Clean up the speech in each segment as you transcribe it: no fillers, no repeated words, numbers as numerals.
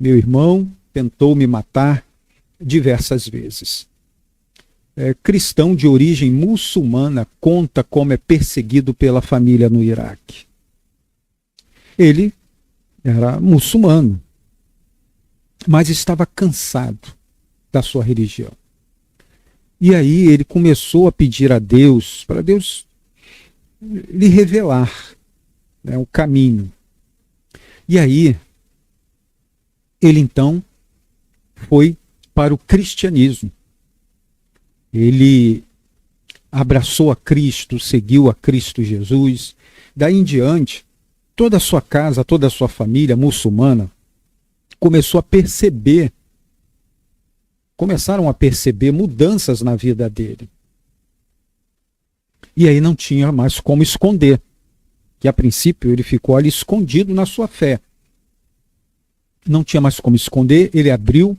Meu irmão tentou me matar diversas vezes. Cristão de origem muçulmana conta como é perseguido pela família no Iraque. Ele era muçulmano, mas estava cansado da sua religião. E aí ele começou a pedir a Deus, para Deus lhe revelar, né, o caminho. E aí ele então foi para o cristianismo. Ele abraçou a Cristo, seguiu a Cristo Jesus. Daí em diante, toda a sua casa, toda a sua família muçulmana começaram a perceber mudanças na vida dele. E aí não tinha mais como esconder, que a princípio ele ficou ali escondido na sua fé. Não tinha mais como esconder, ele abriu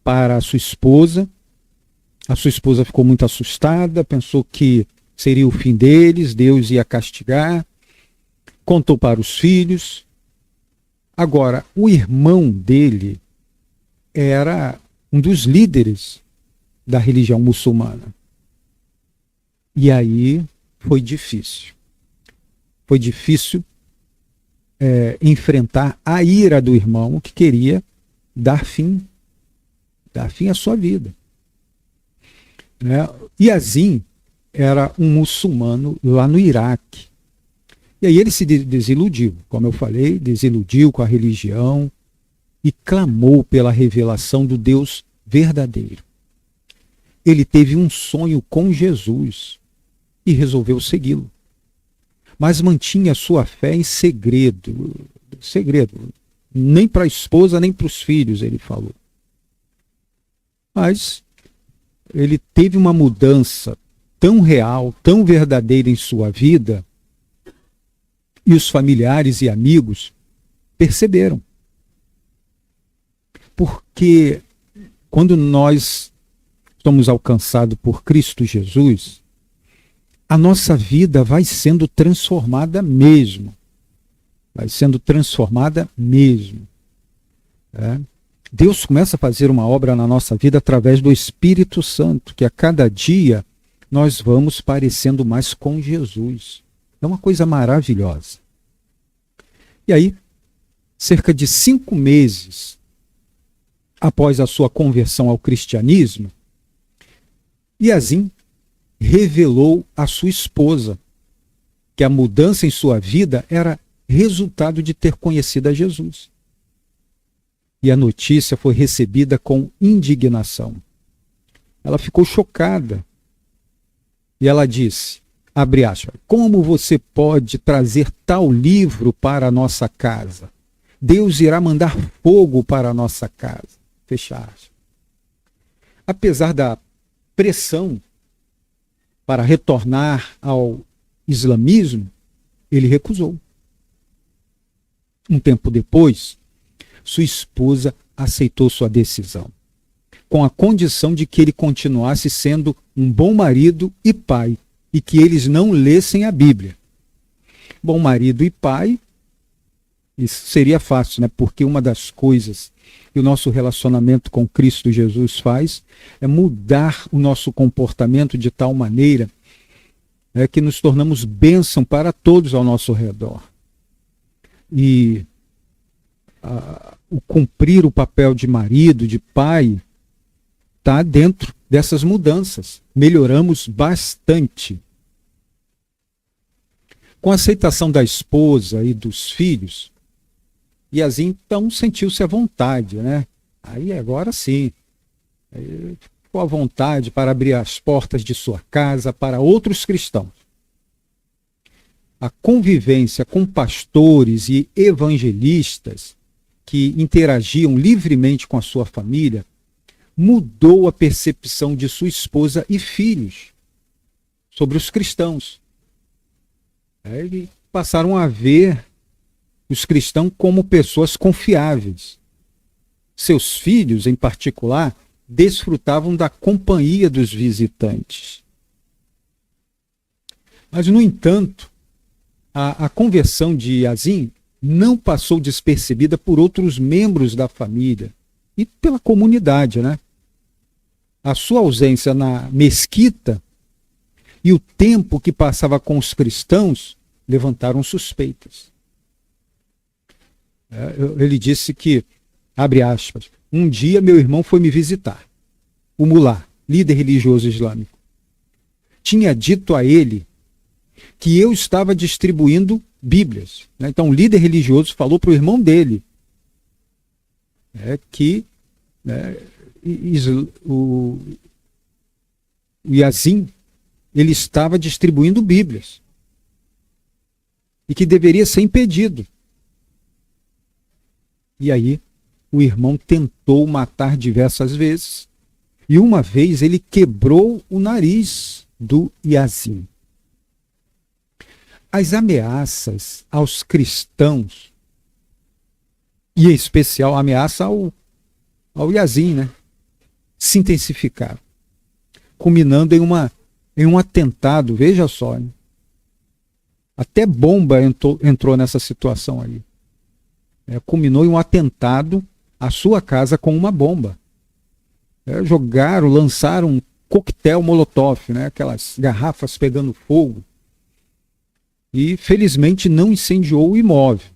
para a sua esposa ficou muito assustada, pensou que seria o fim deles, Deus ia castigar, contou para os filhos. Agora, o irmão dele era um dos líderes da religião muçulmana. E aí foi difícil. Foi difícil enfrentar a ira do irmão que queria dar fim à sua vida. Yazin era um muçulmano lá no Iraque. E aí ele se desiludiu, como eu falei, desiludiu com a religião e clamou pela revelação do Deus verdadeiro. Ele teve um sonho com Jesus e resolveu segui-lo. Mas mantinha sua fé em segredo. Nem para a esposa, nem para os filhos, ele falou. Mas ele teve uma mudança tão real, tão verdadeira em sua vida, e os familiares e amigos perceberam. Porque quando nós somos alcançados por Cristo Jesus, a nossa vida vai sendo transformada mesmo. Vai sendo transformada mesmo. Deus começa a fazer uma obra na nossa vida através do Espírito Santo, que a cada dia nós vamos parecendo mais com Jesus. É uma coisa maravilhosa. E aí, cerca de 5 meses após a sua conversão ao cristianismo, Yazin revelou à sua esposa que a mudança em sua vida era resultado de ter conhecido a Jesus. E a notícia foi recebida com indignação. Ela ficou chocada. E ela disse, abre aspas, como você pode trazer tal livro para a nossa casa? Deus irá mandar fogo para a nossa casa. Fecha aspas. Apesar da pressão para retornar ao islamismo, ele recusou. Um tempo depois, sua esposa aceitou sua decisão, com a condição de que ele continuasse sendo um bom marido e pai, e que eles não lessem a Bíblia. Bom marido e pai, isso seria fácil, né? Porque uma das coisas que o nosso relacionamento com Cristo Jesus faz é mudar o nosso comportamento de tal maneira que nos tornamos bênção para todos ao nosso redor. E o cumprir o papel de marido, de pai, está dentro dessas mudanças. Melhoramos bastante. Com a aceitação da esposa e dos filhos, Yazin então sentiu-se à vontade, né? Aí agora sim, ficou à vontade para abrir as portas de sua casa para outros cristãos. A convivência com pastores e evangelistas que interagiam livremente com a sua família mudou a percepção de sua esposa e filhos sobre os cristãos. Eles passaram a ver os cristãos como pessoas confiáveis. Seus filhos, em particular, desfrutavam da companhia dos visitantes. Mas, no entanto, a conversão de Yazin não passou despercebida por outros membros da família e pela comunidade, né? A sua ausência na mesquita e o tempo que passava com os cristãos levantaram suspeitas. Ele disse que, abre aspas, um dia meu irmão foi me visitar, o mulá, líder religioso islâmico. Tinha dito a ele que eu estava distribuindo Bíblias. Então, o líder religioso falou para o irmão dele que o Yazin, ele estava distribuindo Bíblias e que deveria ser impedido. E aí, o irmão tentou matar diversas vezes e uma vez ele quebrou o nariz do Yazin. As ameaças aos cristãos, e em especial a ameaça ao Yazin, né, se intensificaram, culminando em um atentado, veja só, né? Até bomba entrou nessa situação aí. Culminou em um atentado à sua casa com uma bomba. Lançaram um coquetel molotov, né? Aquelas garrafas pegando fogo. E felizmente não incendiou o imóvel.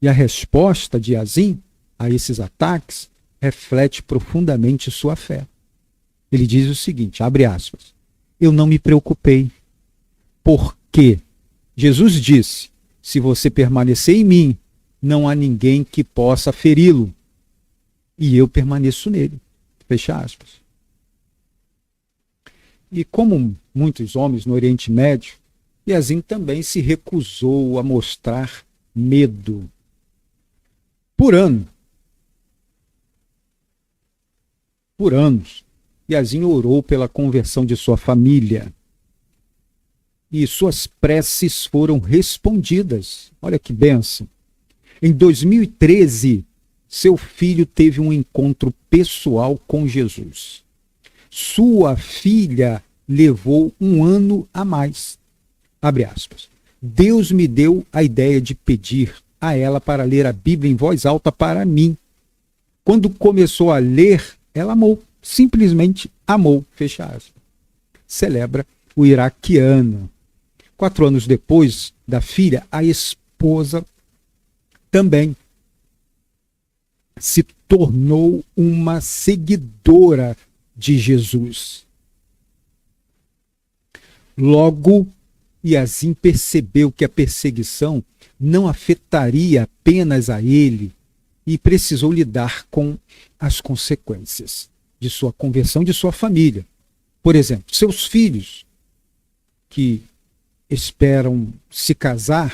E a resposta de Yazin a esses ataques reflete profundamente sua fé. Ele diz o seguinte, abre aspas, eu não me preocupei, porque Jesus disse, se você permanecer em mim, não há ninguém que possa feri-lo, e eu permaneço nele. Fecha aspas. E como muitos homens no Oriente Médio, Yazin também se recusou a mostrar medo. Por anos, Yazin orou pela conversão de sua família. E suas preces foram respondidas. Olha que bênção. Em 2013, seu filho teve um encontro pessoal com Jesus. Sua filha levou um ano a mais. Abre aspas. Deus me deu a ideia de pedir a ela para ler a Bíblia em voz alta para mim. Quando começou a ler, ela amou. Simplesmente amou. Fecha aspas. Celebra o iraquiano. 4 anos depois da filha, a esposa também se tornou uma seguidora de Jesus. Logo, Yazin percebeu que a perseguição não afetaria apenas a ele e precisou lidar com as consequências de sua conversão, de sua família. Por exemplo, seus filhos, que esperam se casar,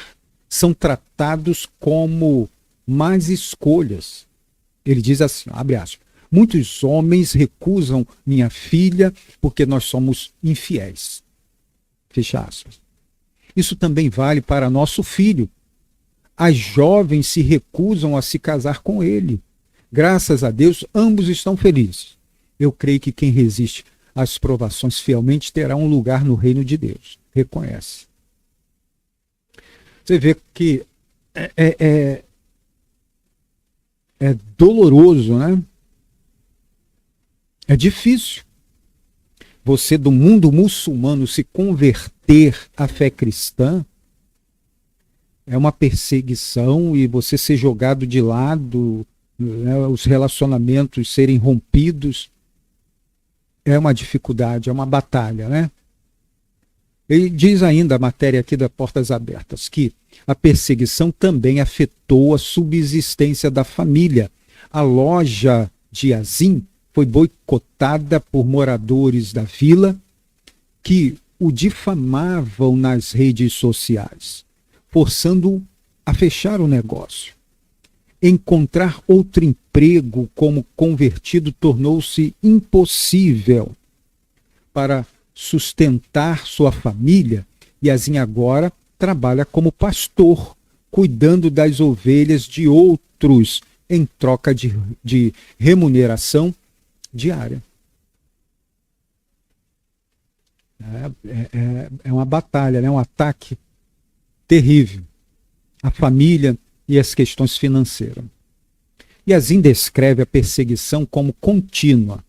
são tratados como más escolhas. Ele diz assim, abre aspas, muitos homens recusam minha filha porque nós somos infiéis. Fecha aspas. Isso também vale para nosso filho. As jovens se recusam a se casar com ele. Graças a Deus, ambos estão felizes. Eu creio que quem resiste às provações fielmente terá um lugar no reino de Deus. Reconhece. Você vê que é doloroso, né? É difícil você do mundo muçulmano se converter à fé cristã. É uma perseguição e você ser jogado de lado, né, os relacionamentos serem rompidos. É uma dificuldade, é uma batalha, né? Ele diz ainda, a matéria aqui da Portas Abertas, que a perseguição também afetou a subsistência da família. A loja de Yazin foi boicotada por moradores da vila que o difamavam nas redes sociais, forçando-o a fechar o negócio. Encontrar outro emprego como convertido tornou-se impossível. Para sustentar sua família, Yazin agora trabalha como pastor, cuidando das ovelhas de outros em troca de remuneração diária. É uma batalha, né? Um ataque terrível. a família e as questões financeiras. Yazin descreve a perseguição como contínua,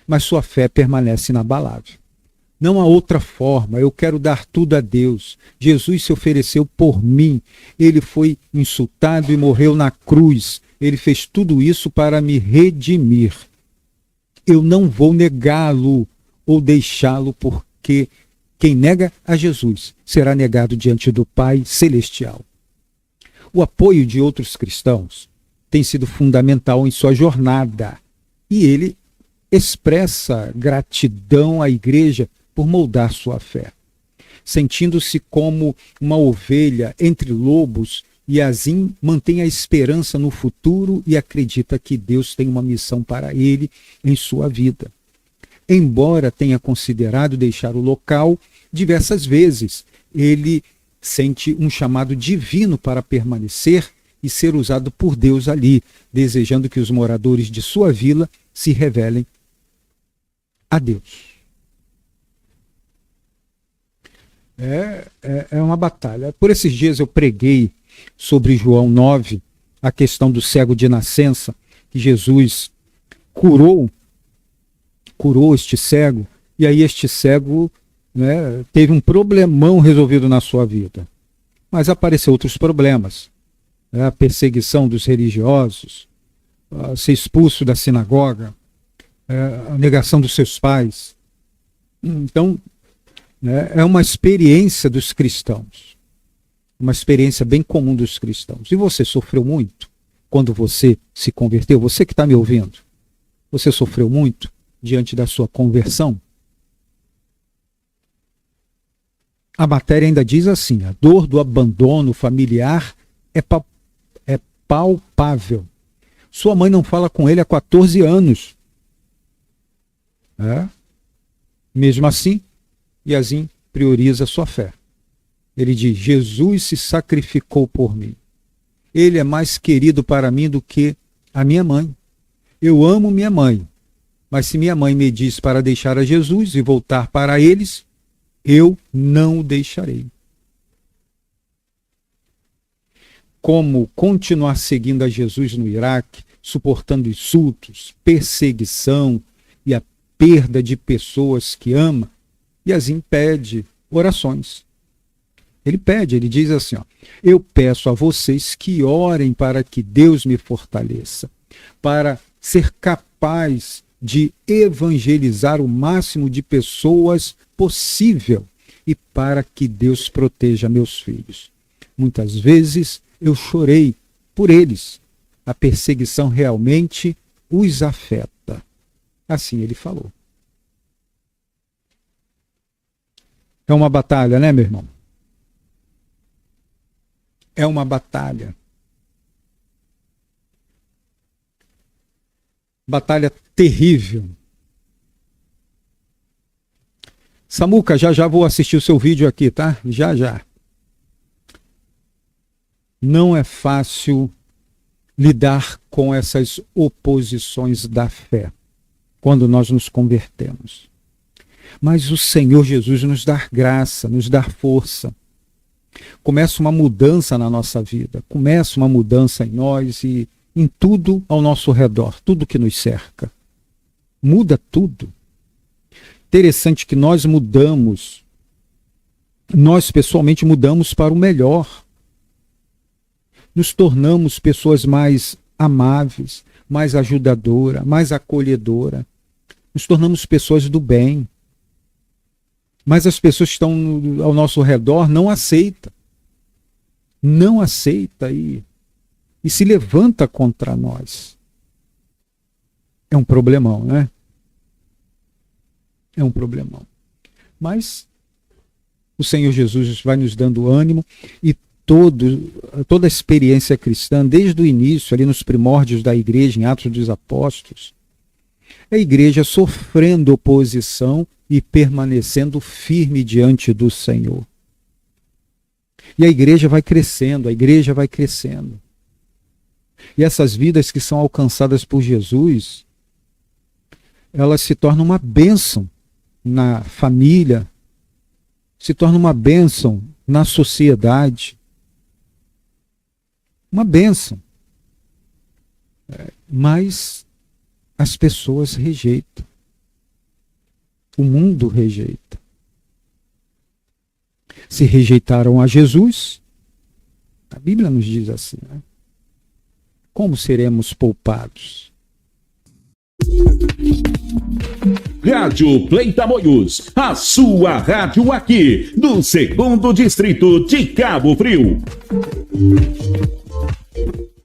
mas sua fé permanece inabalável. Não há outra forma, eu quero dar tudo a Deus. Jesus se ofereceu por mim, ele foi insultado e morreu na cruz. Ele fez tudo isso para me redimir. Eu não vou negá-lo ou deixá-lo, porque quem nega a Jesus será negado diante do Pai Celestial. O apoio de outros cristãos tem sido fundamental em sua jornada e ele expressa gratidão à igreja por moldar sua fé. Sentindo-se como uma ovelha entre lobos, Yazin mantém a esperança no futuro e acredita que Deus tem uma missão para ele em sua vida. Embora tenha considerado deixar o local diversas vezes, ele sente um chamado divino para permanecer e ser usado por Deus ali, desejando que os moradores de sua vila se revelem a Deus. É uma batalha. Por esses dias eu preguei sobre João 9, a questão do cego de nascença, que Jesus curou este cego, e aí este cego, né, teve um problemão resolvido na sua vida. Mas apareceram outros problemas. A perseguição dos religiosos, ser expulso da sinagoga, a negação dos seus pais. Então, é uma experiência dos cristãos, uma experiência bem comum dos cristãos. E você sofreu muito quando você se converteu? Você que está me ouvindo, você sofreu muito diante da sua conversão? A matéria ainda diz assim: a dor do abandono familiar é palpável. Sua mãe não fala com ele há 14 anos. Mesmo assim, Yazin prioriza sua fé. Ele diz: Jesus se sacrificou por mim. Ele é mais querido para mim do que a minha mãe. Eu amo minha mãe, mas se minha mãe me diz para deixar a Jesus e voltar para eles, eu não o deixarei. Como continuar seguindo a Jesus no Iraque, suportando insultos, perseguição e a perda de pessoas que ama? Yazin pede orações. Ele diz assim: eu peço a vocês que orem para que Deus me fortaleça, para ser capaz de evangelizar o máximo de pessoas possível e para que Deus proteja meus filhos. Muitas vezes eu chorei por eles. A perseguição realmente os afeta. Assim ele falou. É uma batalha, né, meu irmão? É uma batalha. Batalha terrível. Samuca, já vou assistir o seu vídeo aqui, tá? Já. Não é fácil lidar com essas oposições da fé quando nós nos convertemos. Mas o Senhor Jesus nos dá graça, nos dá força. Começa uma mudança na nossa vida, começa uma mudança em nós e em tudo ao nosso redor, tudo que nos cerca. Muda tudo. Interessante que nós mudamos, nós pessoalmente mudamos para o melhor. Nos tornamos pessoas mais amáveis, mais ajudadoras, mais acolhedoras. Nos tornamos pessoas do bem. Mas as pessoas que estão ao nosso redor não aceitam. Não aceita e se levanta contra nós. É um problemão, né? É um problemão. Mas o Senhor Jesus vai nos dando ânimo e toda a experiência cristã, desde o início, ali nos primórdios da igreja, em Atos dos Apóstolos, a igreja sofrendo oposição e permanecendo firme diante do Senhor. E a igreja vai crescendo, E essas vidas que são alcançadas por Jesus, elas se tornam uma bênção na família, se tornam uma bênção na sociedade, uma bênção. Mas as pessoas rejeitam. O mundo rejeita. Se rejeitaram a Jesus, a Bíblia nos diz assim, né? Como seremos poupados? Rádio Play Tamoios, a sua rádio aqui, do 2º Distrito de Cabo Frio.